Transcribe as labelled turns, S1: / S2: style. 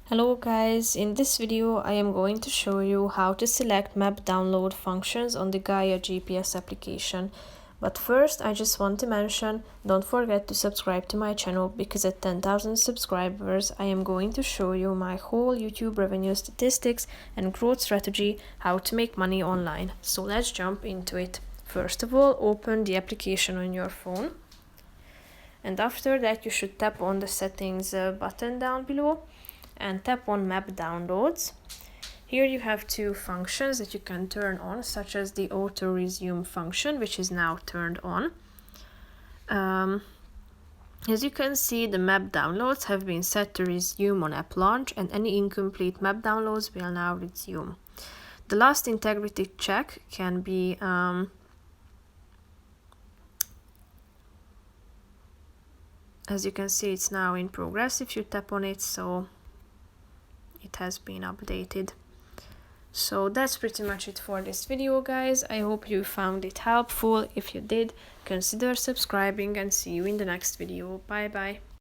S1: Hello guys, in this video I am going to show you how to select map download functions on the Gaia GPS application. But first I just want to mention, don't forget to subscribe to my channel because at 10,000 subscribers I am going to show you my whole YouTube revenue statistics and growth strategy, how to make money online. So let's jump into it. First of all, open the application on your phone. And after that you should tap on the settings button down below and tap on map downloads. Here you have two functions that you can turn on, such as the auto resume function, which is now turned on. As you can see, the map downloads have been set to resume on app launch, and any incomplete map downloads will now resume. The last integrity check can be as you can see, it's now in progress if you tap on it, so it has been updated. So that's pretty much it for this video, guys. I hope you found it helpful. If you did, consider subscribing and see you in the next video. Bye bye.